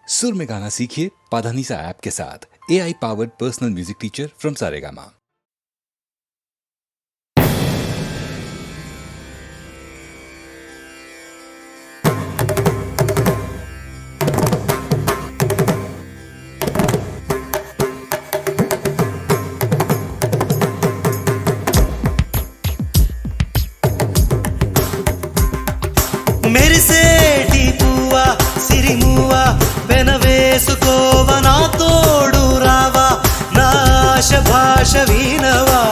सुर में गाना सीखिए पाधानीसा ऐप के साथ। AI powered personal music teacher from Saregama. మెరిసేటి పువ్వా సిరిమువ్వా వెనవేసుకోవ నా తోడు రావా నా ఆశ భాష వినవా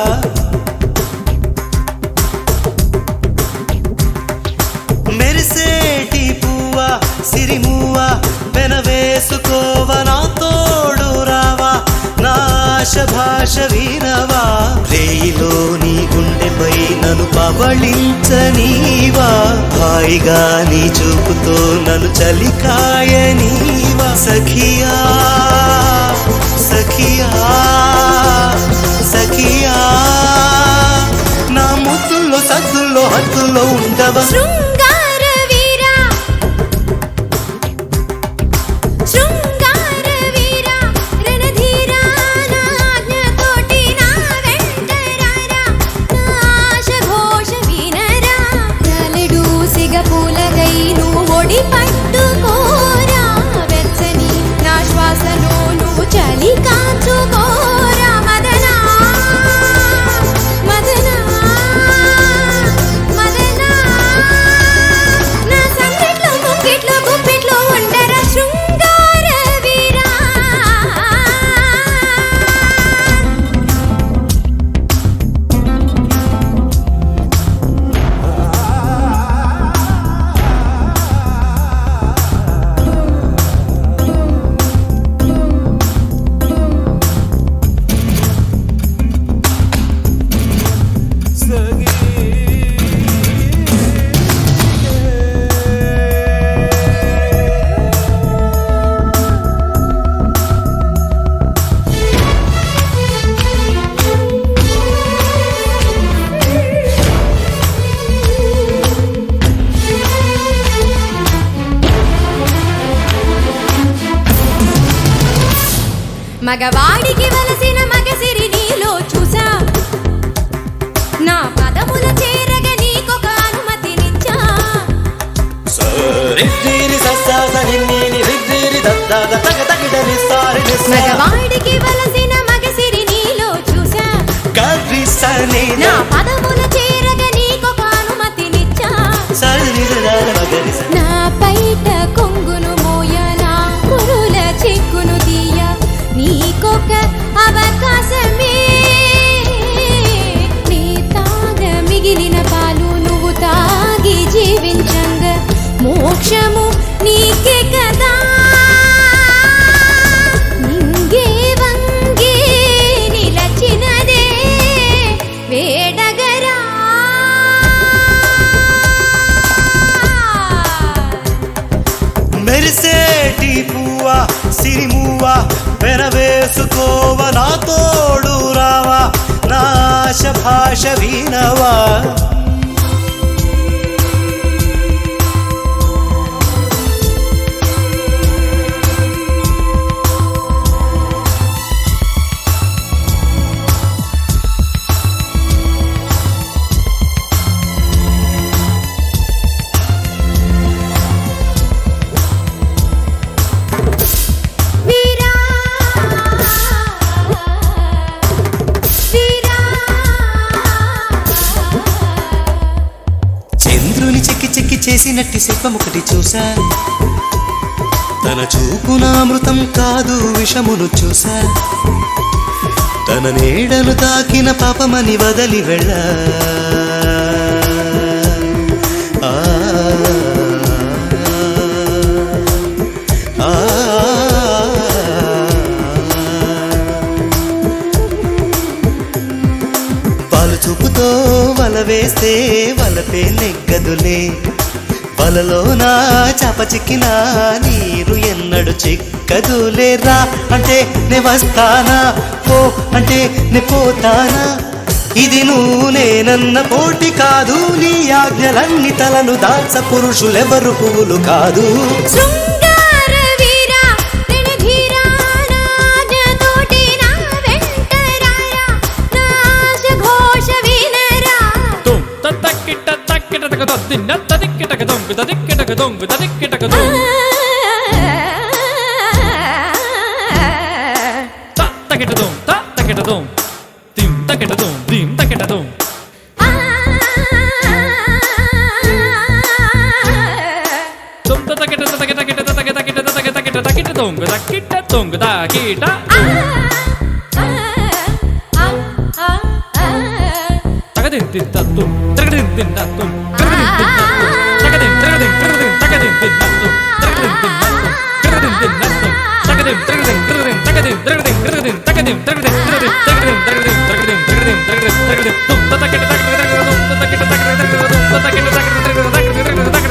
మెరిసేటి పువ్వా సిరిమువ్వా వెనవేసుకోవ నా తోడు రావా నా ఆశ భాష వినవా రేయిలో నీ గుండెపై నన్ను పవళించనీవా హాయిగా నీ చూపుతో నన్ను చలికాయనీవా సఖియా సఖియా సఖియా నా ముద్దుల్లో సద్దుల్లో హద్దుల్లో ఉండవా మగవాడికి వలసిన మగసిరి నీలో చూసా నా పదముల చేరగ నీకొక అనుమతినిచ్చా మగవాడికి వలసిన మగసిరి నీలో చూసా నా పదముల చేరగ నీకొక అనుమతినిచ్చా నా పైట కొంగును మోయ నా కురుల చిక్కును తీయ నీకొక అవకాశమే నీ తాగ మిగిలిన పాలు నువ్వు తాగి జీవించంగ మోక్షము నీకే కదా నింగే వంగే నిలచినదే వేడగరా మెరిసేటి పువ్వా సిరిమువ్వా వెనవేసుకోవ నా తోడు రావా నా ఆశ భాష వినవా చేసినట్టి శిల్పం ఒకటి చూసా తన చూపున అమృతం కాదు విషమును చూసా తన నీడను తాకిన పాపమని వదలి వెళ్ళ పాలు చూపుతో వల వేస్తే వలపే నెగ్గదులే వలలోనా చాప చిక్కినా నీరు ఎన్నడు చిక్కదులేరా అంటే నే వస్తానా పో అంటే నే పోతానా ఇది నువ్వు నేనన్న పోటీ కాదు నీ ఆజ్ఞలన్నీ తలను దాల్చ పురుషులెవరు పువ్వులు కాదు శృంగార వీర దొంగు తదిక్కిటక దొంగు తకిట దొంగ తకిట దొంగ తిం తకిట దొంగ దిం తకిట దొంగ తకిట తకిట తకిట తకిట తకిట తకిట తకిట తకిట దొంగ తకిట దొంగ తకిట తగదిం తిం తత్తుం తగదిం తిం తత్తుం తగదిం తిం తత్తుం తగదిం తగదిం తగదిం తగదిం తిం తత్తుం తగదిం తిం తత్తుం తగదిం తిం తత్తుం తగదిం తగదిం తగదిం తగదిం తగదిం తగదిం తగదిం తగదిం తగదిం తగదిం తగదిం తగదిం తగదిం తగదిం తగదిం తుం తకిట తకిట తగదిం తుం తకిట తకిట తగదిం తుం తకిట తకిట తగదిం తగదిం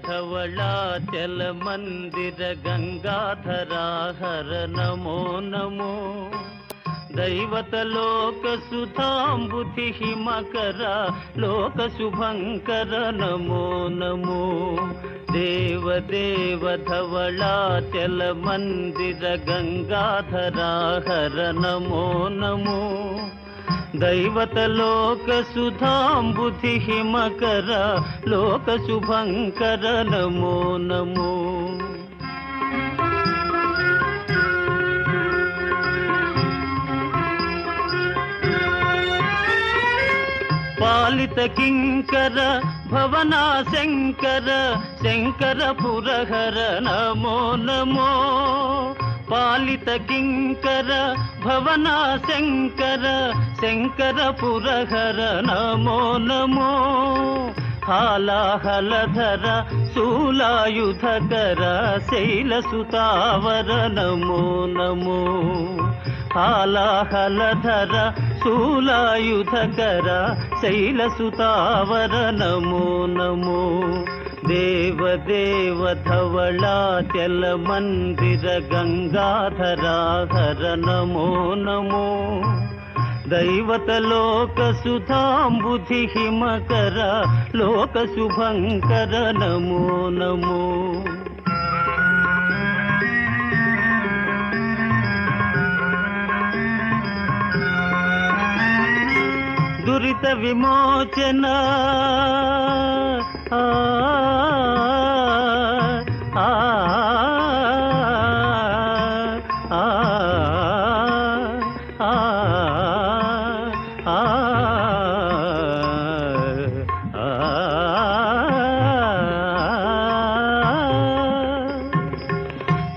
ధవళాచల మందిర గంగాధరా హర నమో నమో దైవత లోక సుధాంబుధి హిమకర లోక శుభంకర నమో నమో దేవ దేవ ధవళాచల మందిర గంగాధరా హర నమో నమో దైవత లోక సుధాంబుధి హిమకర లోక శుభంకర నమో నమో పాలిత కింకర భవనా శంకర శంకర పురహర నమో నమో పాలిత కింకర భవనా శంకర శంకర పురహర నమో నమో హాలాహలధర శూలాయుధకర శైలసుతావర నమో నమో హాలాహలధర శూలాయుధకర శైలసుతావర నమో నమో దేవ దేవ ధవళాచల మందిర గంగాధరా హర నమో నమో దైవత లోక సుధాంబుధి హిమకర లోక శుభంకర నమో నమో దురిత విమోచన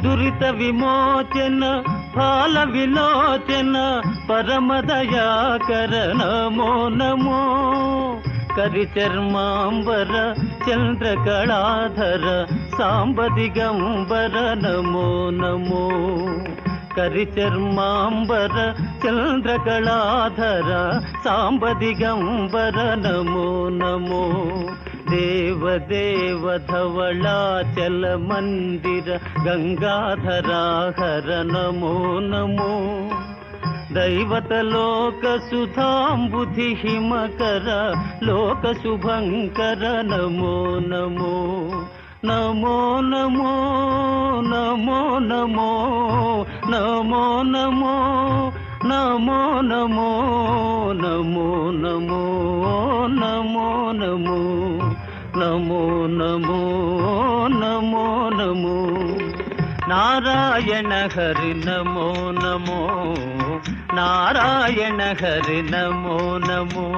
దురిత విమోచన ఫాల విలోచన పరమదయాకర నమో నమో కరిచర్మాంబర చంద్రకళాధర సాంబ దిగంబర నమో నమో కరిచర్మాంబర చంద్రకళాధర సాంబ దిగంబర నమో నమో దేవ దేవ ధవళాచల మందిర గంగాధరా హర నమో నమో దైవత లోక సుధాంబుధి హిమకర లోక శుభంకర నమో నమో నమో నమో నమో నమో నమో నమో నమో నమో నమో నమో నమో నమో నమో నమో నమో నమో నారాయణ హరి నమో నమో నారాయణ హరి నమో నమో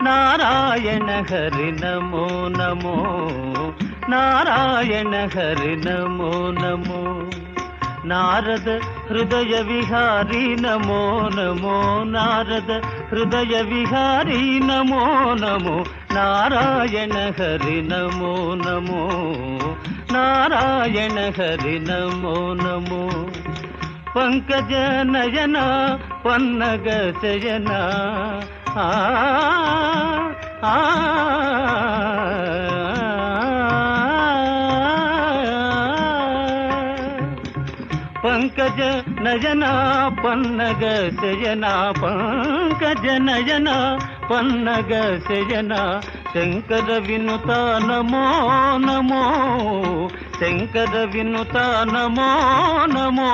నారాయణ హరి నమో నమో నారాయణ హరి నమో నమో నారద హృదయ విహారీ నమో నమో నారద హృదయ విహారీ నమో నమో నారాయణ హరి నమో నమో నారాయణ హరి నమో నమో పంకజ నయన పన్నగ శయన ఆ పంకజ నయన పన్నగ శయన పంకజ నయన పన్నగ శయన శంకర వినుత నమో నమో శంకర వినుత నమో నమో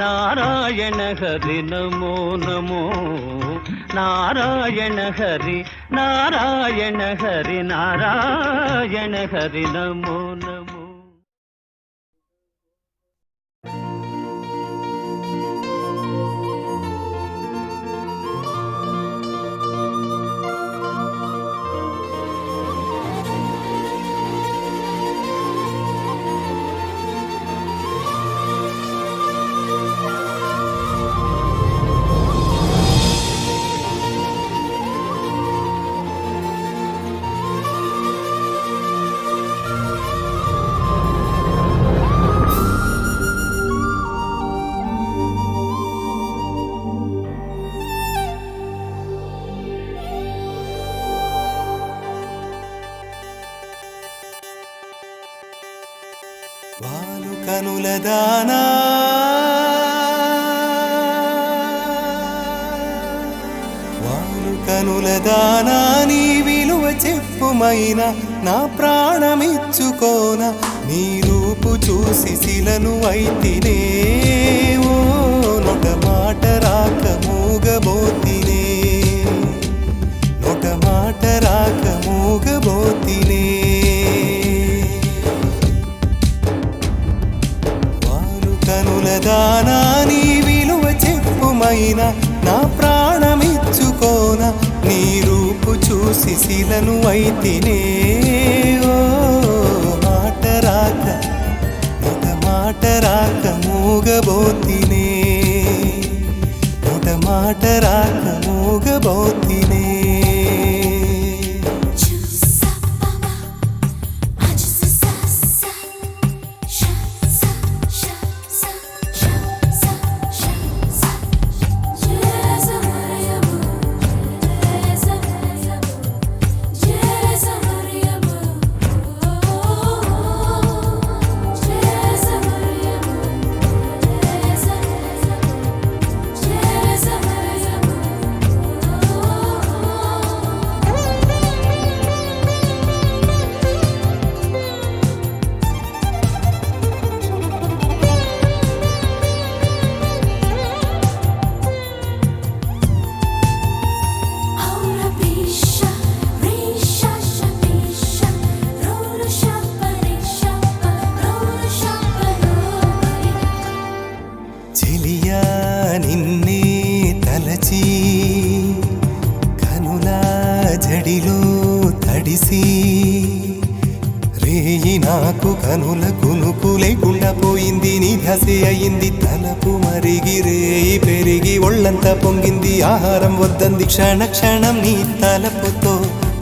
నారాయణ హరి నమో నమో నారాయణ హరి నారాయణ హరి నారాయణ హరి నమో నమో. వాలు కనుల దానా వాలు కనుల దానా నీ విలువ చెప్పుమైన నా ప్రాణమిచ్చుకోన నీ రూపు చూసి శిలను అయితినే ఓ నొట మాట రాక మూగబోతినే నొట మాట రాక మూగబోతినే కనులదానా నీ విలువ చెప్పుమైన నా ప్రాణమిచ్చుకోన నీ రూపు చూసి శిలను అయితినే ఓ మాట రాక నొట మాట రాక మూగబోతినే నొట మాట రాక మూగబోతినే. నిన్నే తలచి కనుల జడిలో తడిసి రేయి నాకు కనుల కునుకు లేకుండా పోయింది నీ ధ్యాసే అయింది తలపు మరిగి రేయి పెరిగి ఒళ్ళంతా పొంగింది ఆహారం వద్దంది క్షణ క్షణం నీ తలపుతో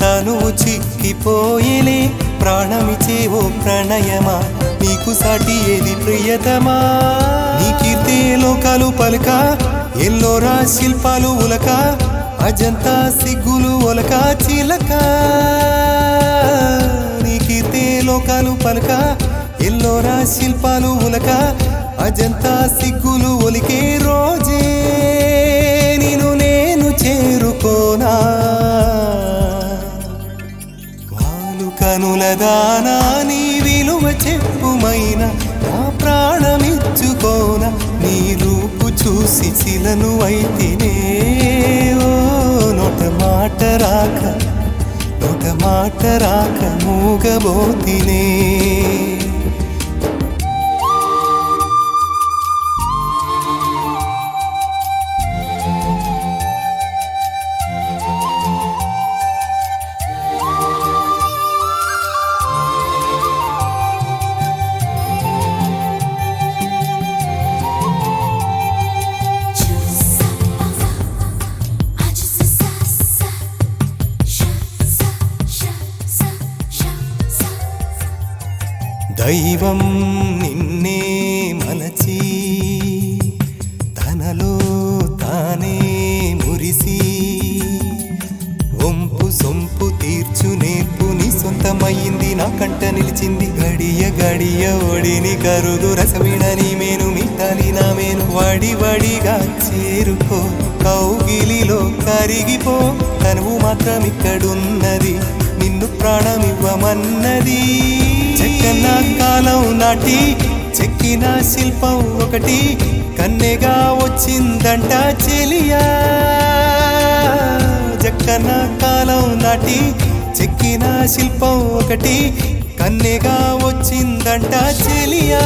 తనువు చిక్కిపోయేలే ప్రాణమిచే ఓ ప్రణయమా నీకు సాటి ఏది ప్రియతమా నీ కీర్తే లోకాలు పలుక ఎల్లోరా శిల్పాలు ఉలక అజంతా సిగ్గులు ఒలక చిలక నీ కీర్తే లోకాలు పలుక ఎల్లోరా శిల్పాలు ఉలక అజంతా సిగ్గులు ఒలికే రోజే నిన్ను నేను చేరుకోనా వాలు కనుల దానా నీ విలువ చెప్పుమైన నా ప్రాణమిచ్చుకోన నీ రూపు చూసి శిలను అయితినే ఓ నొట మాట రాక నొట మాట రాక మూగబోతినే. దైవం నిన్నే మలచి తనలో తానే మురిసి వంపు సొంపు తీర్చు నేర్పు నీ సొంతమయ్యింది నా కంట నిలిచింది గడియ గడియ వడిని కరుగు రసమిడని మేను మిట్టాలి నా మేను వడి వడిగా చేరుకో కౌగిలిలో కరిగిపో తనువు మాత్రం ఇక్కడున్నది నిన్ను ప్రాణమివ్వమన్నది చెక్కన కాలం నాటి చెక్కిన శిల్పం ఒకటి కన్నెగా వచ్చిందంట చెలియా చెక్కన కాలం నాటి చెక్కిన శిల్పం ఒకటి కన్నెగా వచ్చిందంట చెలియా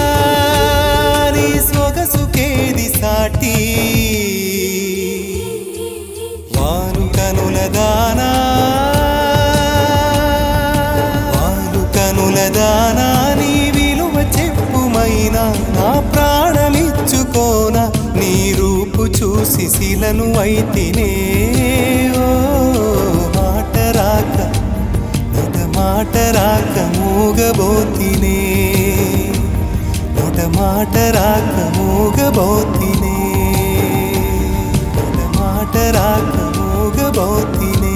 నీ సొగసుకేది సాటి వారు కనుల దానా వారు కనుల దానా నీ విలువ చెప్పుమైనా నా ప్రాణమిచ్చుకోనా నీ రూపు చూసి శిలను అయితేనే ఓ మాట రాక నోట మాట రాక మూగబోతినే నోట మాట రాక మూగబోతినే నోట మాట రాక మూగబోతినే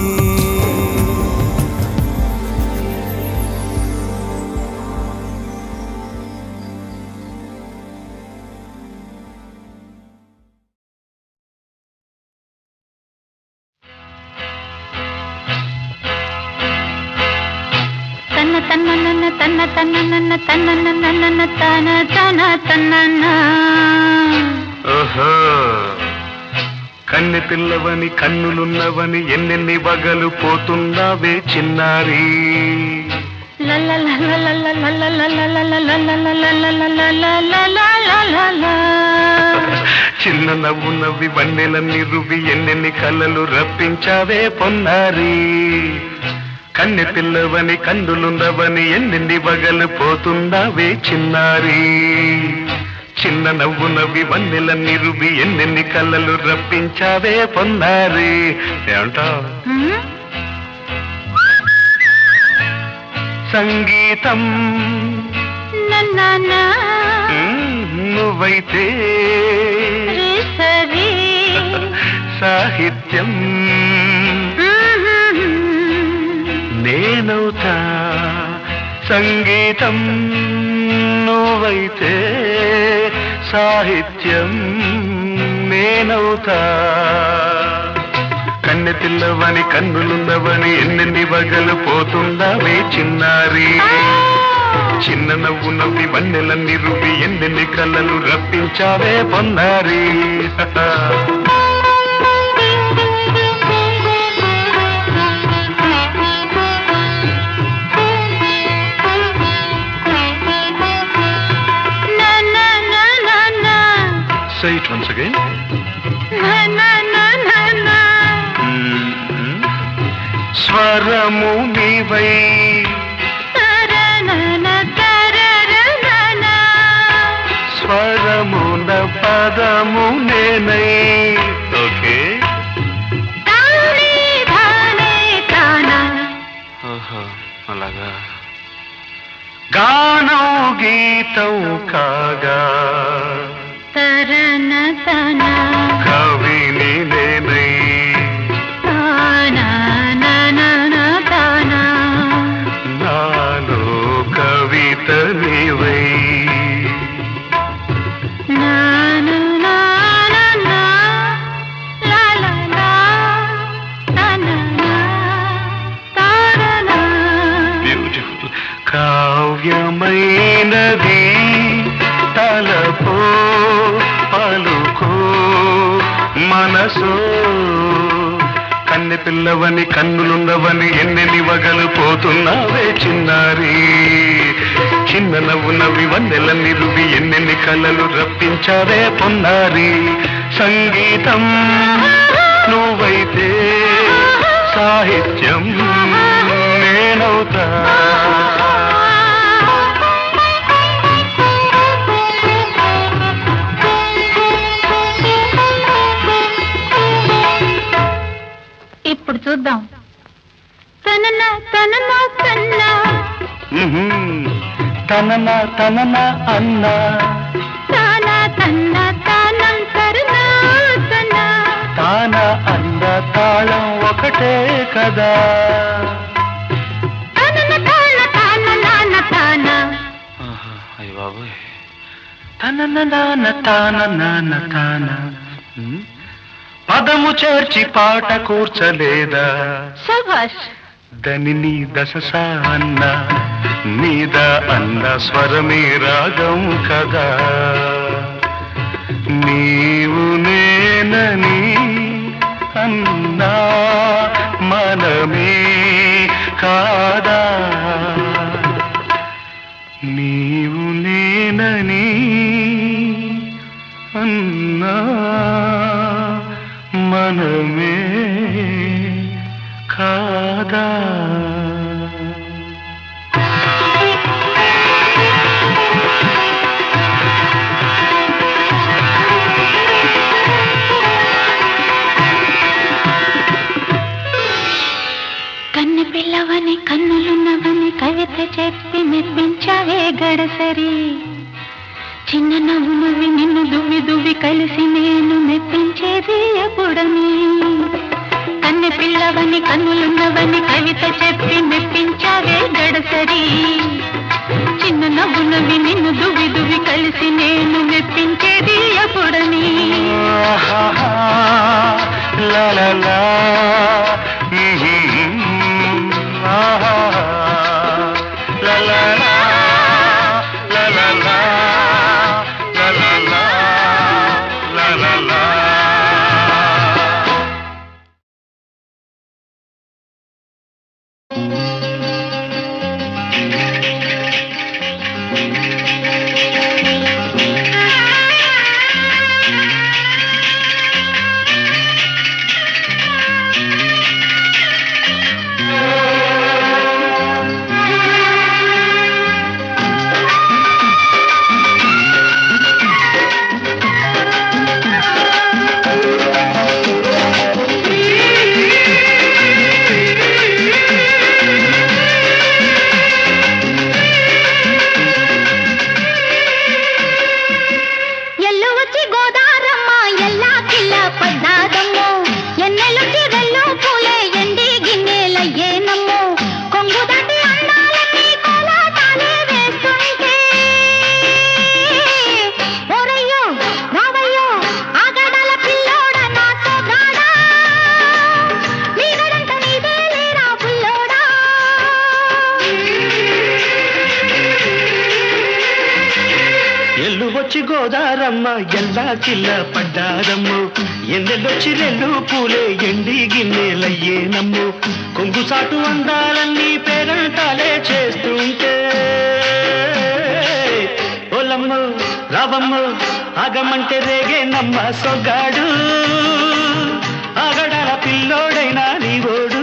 తన్న తన్న తన తన్న ఓహో కన్నె పిల్లవని కన్నులున్నవని ఎన్నెన్ని వగలు పోతున్నావే చిన్నారి చిన్న నవ్వు నవ్వి వన్నెలన్నీ రువి ఎన్నెన్ని కళ్ళలు రప్పించావే పొన్నారి కన్నె పిల్లవని కన్నులున్నవని ఎన్నెన్ని వగలు పోతున్నావే చిన్నారి చిన్న నవ్వు నవ్వి వన్నెలన్నీ రువి ఎన్నెన్ని కళ్ళలు రప్పించావే పొన్నారి ఏమంటావ్ సంగీతం నువ్వైతే సాహిత్యం నేనవుతా సంగీతం నువ్వైతే సాహిత్యం నేనవుతా కన్నె పిల్లవని కన్నులున్నవని ఎన్నెన్ని వగలు పోతుందావే చిన్నారి చిన్న నవ్వు నవ్వి వన్నెలన్నీ రువి ఎన్నెన్ని కళ్ళలు రప్పించావే పొన్నారి Say it once again. స్వరము నీవై స్వరమున పదము నేనై ఓకే అలాగా గానం గీతం కాగా కవిని నేనై నాలో కవిత నీవై బ్యూటిఫుల్ కావ్యమైనది తలపో పలుకో మనసో కన్నె పిల్లవని కన్నులున్నవని ఎన్నెన్ని వగలు పోతున్నావే చిన్నారి చిన్న నవ్వు నవ్వి వన్నెలన్నీ రువి ఎన్నెన్ని కళ్ళలు రప్పించావే పొన్నారి సంగీతం నువ్వైతే సాహిత్యం నేనవుతా ఇప్పుడు చూద్దాం తనన తనన తన్నా తనన తనన అన్నా తాన తన్న తానం తరనా తన తాన అంద తాళం ఒకటే కదా తనన తాన తాన నాన తాన అయ్య బాబోయ్ తనన తాన తాన పదము చేర్చి పాట కూర్చలేదా శభాష్. దని దశ అన్న మీద అన్న స్వరమే రాగం కదా నీవు నేనని అన్నా మనమే కాదా నీవు నేనని అన్నా మనమే కాదా కన్ను పిల్లవని కన్నులున్నవని కవిత చెప్పి మెప్పించావే గడసరి. చిన్న నవ్వు నవ్వి నిన్ను దువ్వి దువ్వి కలిసి నేను మెప్పించేది ఎప్పుడని. కన్ను పిల్లవని కన్నులున్నవని కవిత చెప్పి మెప్పించావే గడసరి. చిన్న నవ్వు నవ్వి నిన్ను దువ్వి దువ్వి కలిసి నేను మెప్పించేది ఎప్పుడని. లా లా లా గోదారమ్మ ఎల్లా కిల్ల పడ్డారమ్ము ఎందెల్లొచ్చి రెండు పూలే ఎండి గిన్నెలయ్యేనమ్ము కొంగు సాటు అందాలన్నీ పేరంటాలే చేస్తుంటే ఓలమ్మ రావమ్మ ఆగమంటే రేగే నమ్మ సొగ్గాడు ఆగడాల పిల్లోడైనా నీవోడు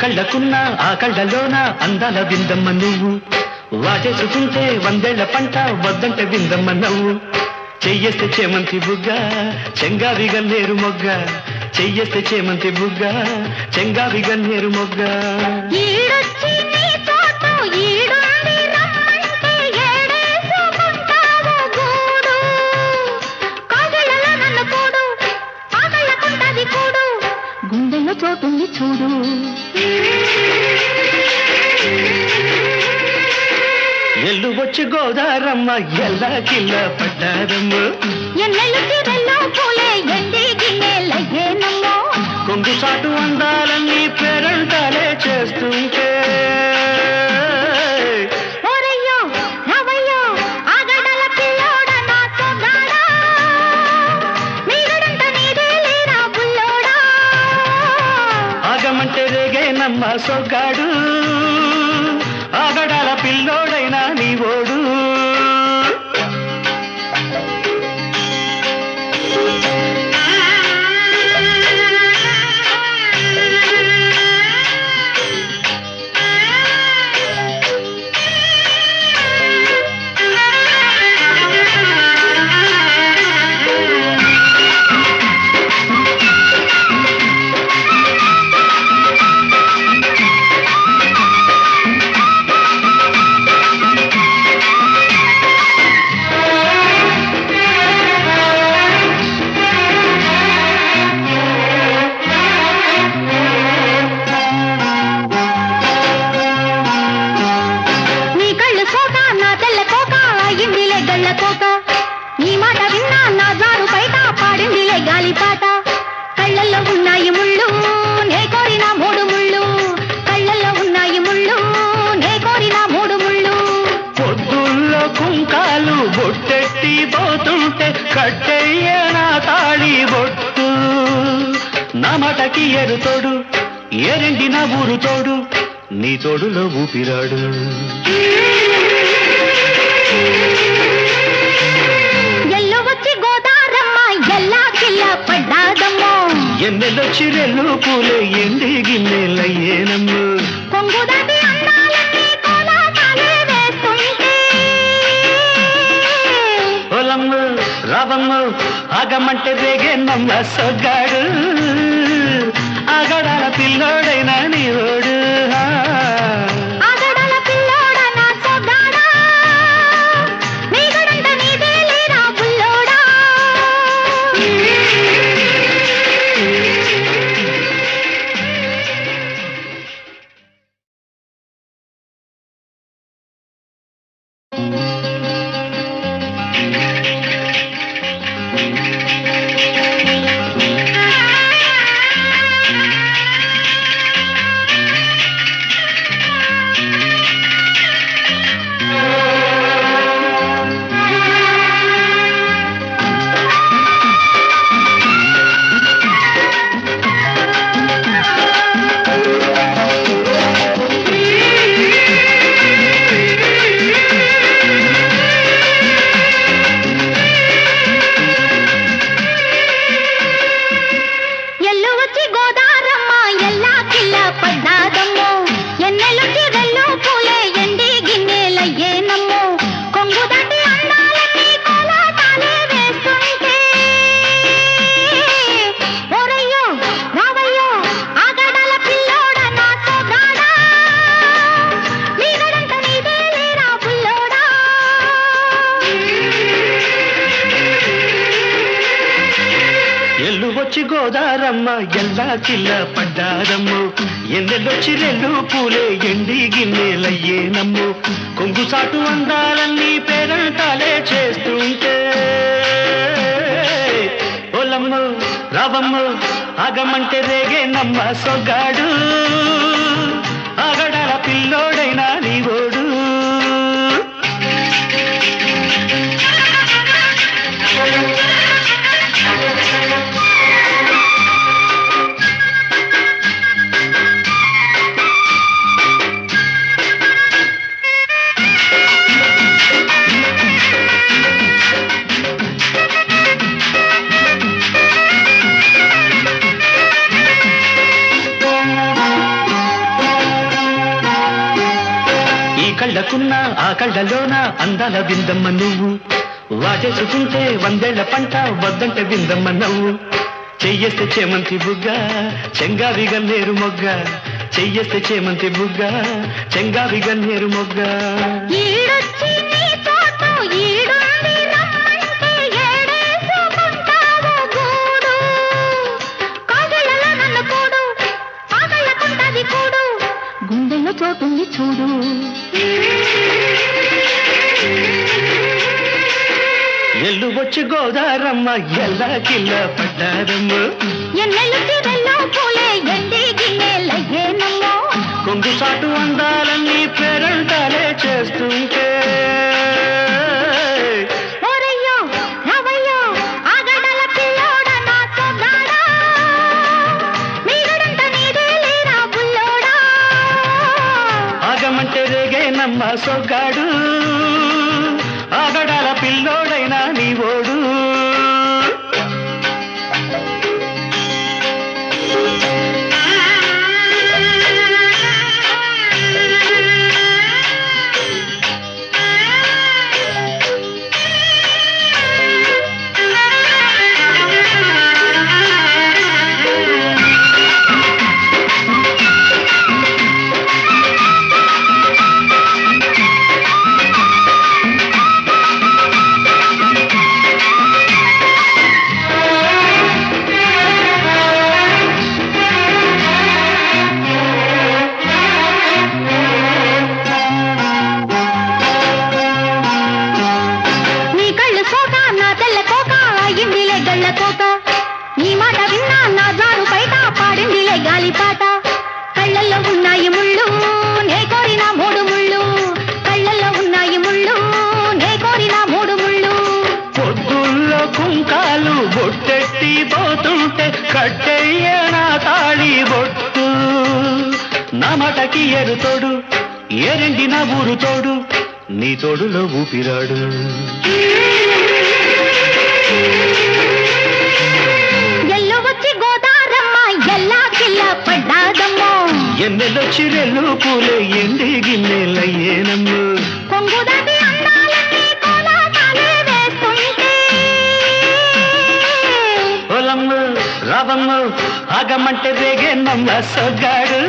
కళ్ళకున్న ఆ కళ్ళలోన అందాల విందమ్మ నువ్వు వాటేసుకుంటే వందేళ్ల పంట వద్దంటే విందమ్మ నవ్వు చెయ్యేస్తే చేమంతి బుగ్గ చెంగావి గన్నేరు మొగ్గ చెయ్యేస్తే చేమంతి బుగ్గ చెంగావి గన్నేరు మొగ్గ గుండెల్లో చోటుంది చూడు ఎల్లు వచ్చి గోదారమ్మ ఎల్లా కిల్ల పడ్డారమ్మ ఎన్నెల్లు తీరెల్లో పూలే ఎండి గిన్నెలయ్యేనమ్మో కొంగు సాటు అందాలన్నీ పేరంటాలే చేస్తుంటే ఓరయ్యో రావయ్యో ఆగడల పిల్లోడ నాతో గాడా మీరడంత నీదే లేరా బుల్లోడా ఆగమంటే రేగే నమ్మ సొగ్గాడు ఆగడాల పిల్లోడైనా నీవోడు నా జారు బయట పాడిందిలే గాలిపాట కళ్ళల్లో ఉన్నాయి ముళ్ళు నే కోరిన మూడు ముళ్ళు కళ్ళల్లో ఉన్నాయి ముళ్ళు నే కోరిన మూడు ముళ్ళు పొద్దుల్లో కుంకాలు బొట్టెట్టి పోతుంటే కట్టెయ్య నా తాళి బొట్టు నా మటకి ఎరుతోడు ఏరెండి నా ఊరు తోడు నీ తోడులో ఊపిరాడు ఎల్లు వచ్చి గోదారమ్మ ఎల్లా కిల్ల పడ్డాదమ్మో ఎన్నెలొచ్చి రెల్లు పూలే ఎండి గిన్నెలయ్యేనమ్ము కొంగు దాటి అందాలన్నీ కోలాటాలే వేస్తుంటే ఓలమ్ము రావమ్ము ఆగమంటే రేగే నమ్మ సొగ్గాడు ఆగడాల పిల్లోడైన నీవోడు ఆగడాల పిల్లోడ నా సొగ్గాడా నీ గడంట నీదే లేరా బుల్లోడా ఎల్లు వచ్చి గోదారమ్మ ఎల్లా కిల్ల పడ్డాదమ్మో ఎన్నెలొచ్చి రెల్లు పూలే ఎండి గిన్నెలయ్యేనమ్మో కొంగు దాటి అందాలన్నీ కోలాటాలే వేస్తుంటే ఓరయ్యో రావయ్యో ఆగడాల పిల్లోడ నా సోగాడా నీ గడంట నీదే లేరా బుల్లోడా ఎల్లు వచ్చి గోదారమ్మ ఎల్లా కిల్ల పడ్డారమ్ము ఎన్నెలొచ్చి రెల్లు పూలే ఎండి గిన్నెలయ్యేనమ్ము కొంగు సాటు అందాలన్నీ పేరంటాలే చేస్తుంటే ఓలమ్ము రావమ్ము ఆగమంటే రేగే నమ్మ సొగ్గాడు ఆగడాల పిల్లోడైన నీవోడు కళ్ళకున్న ఆ కళ్ళలోన అందాల విందమ్మ నువ్వు వాటేసుకుంటే వందేళ్ల పంట వద్దంటే విందమ్మ నవ్వు చెయ్యేస్తే చేమంతి బుగ్గ చెంగావి గన్నేరు మొగ్గ చెయ్యేస్తే చేమంతి బుగ్గ చెంగావి గన్నేరు మొగ్గ ఈడొచ్చి నీ తోట ఈడుండి రమ్మంటే ఏడేసుకుంటావు గూడు కాగిళ్ళలో నన్ను కూడు ఆగళ్ళకుంటది కూడు గుండెల్లో చోటుంది చూడు ఎల్లు వచ్చి గోదారమ్మ ఎల్లా కిల్ల పడ్డారమ్మ ఎన్నెల్లు తిరల్లో పూలే ఎండి గిన్నెలయ్యేనమ్మో కొంగు సాటు అందాలన్నీ పేరంటాలే చేస్తుంటే ఓరయ్యో రావయ్యో ఆగడాల పిల్లోడ నా సోగాడా నీ గడంట నీదే లేరా బుల్లోడా ఆగమంటే రేగే నమ్మ సొగ్గాడు ఆగడాల పిల్లోడైనా నీవోడు అయ్యిందిలే గళ్ళ కోట నీ మాట విన్నా నా జారు బయట పాడిందిలే గాలిపాట కళ్ళల్లో ఉన్నాయి ముళ్ళు నే కోరిన మూడు ముళ్ళు కళ్ళల్లో ఉన్నాయి ముళ్ళు నే కోరిన మూడు ముళ్ళు పొద్దుల్లో కుంకాలు బొట్టెట్టి పోతుంటే కట్టెయ్య నా తాళి బొట్టు నా మాటకి ఎరు తోడు ఏరెండి నా ఊరు తోడు నీ తోడులో ఊపిరాడు ఎల్లు వచ్చి గోదారమ్మ ఎల్లా కిల్ల పడ్డాదమ్మో ఎన్నెలొచ్చి రెల్లు పూలే ఎండి గిన్నెలయ్యేనమ్ము కొంగుదాటి అందాలన్నీ కోలాటాలే వేస్తుంటే పొలమ్మ రావమ్మ ఆగమంటే రేగే నమ్మ సొగ్గాడు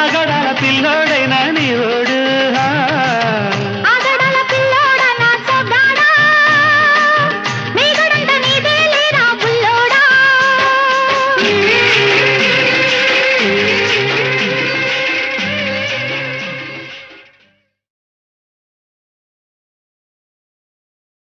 ఆగడాల పిల్లోడైనా నీవు